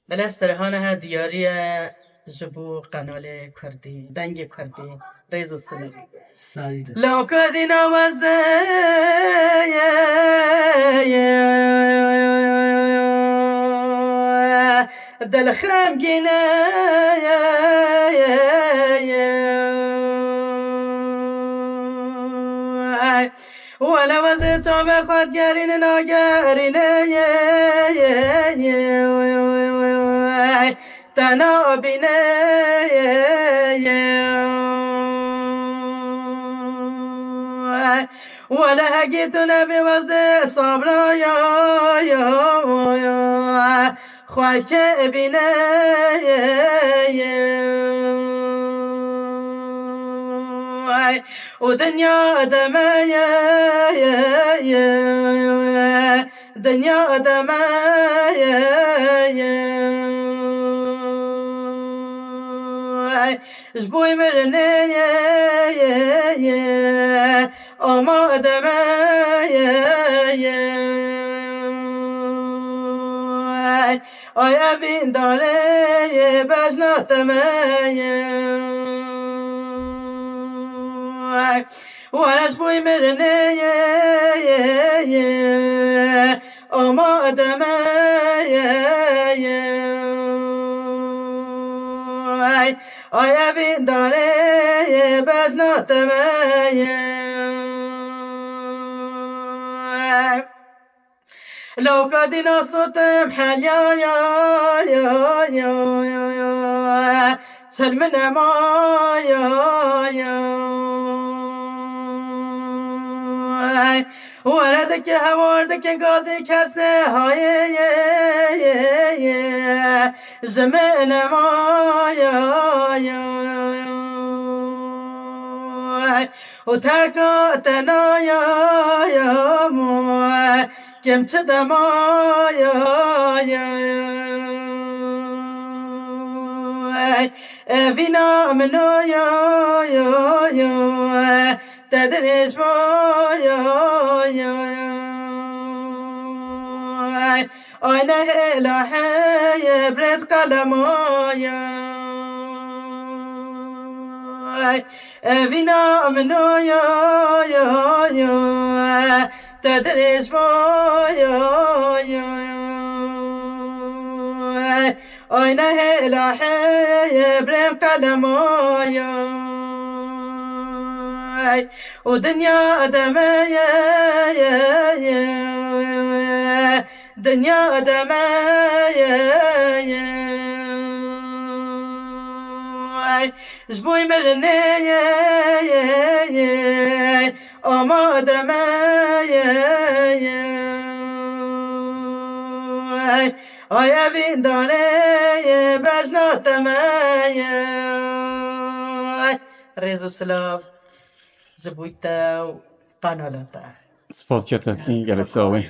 بله سرحانه دیاری جبو قنال کردی دنگ کردی ریزو سلام لو کدی نوازه دل خمگینه ولا وزت بخواد گرین ناگرینه تنا بینه ولا هجيت نبي وزي صبرا يا خواك بنا ودنيا دمايا دنيا دمايا جبوي مرني أما دمايا أي أبين داري بجنا تمايا ولا جبوي مرني أما دمايا أي أبين داري بجنا تمايا لو كدنا صوتم حيا يا سلمنا ما يا وردك هواردك غازي كسه هاي زمنا ما يا وتركا يا مو كم تدما يا فينا منو يا تدريش ما يا أنا لا حي برد قلما يا فينا منو يا تدريش ما يا أنا لا حي برد قلما يا ودنيا دمايا دنيا دمايا جبوي مرني أما دمايا أي أبين داري بجنا تمايا ريزو سلاف جبويتا قنالتا سپاس جدا از این جلسه آقای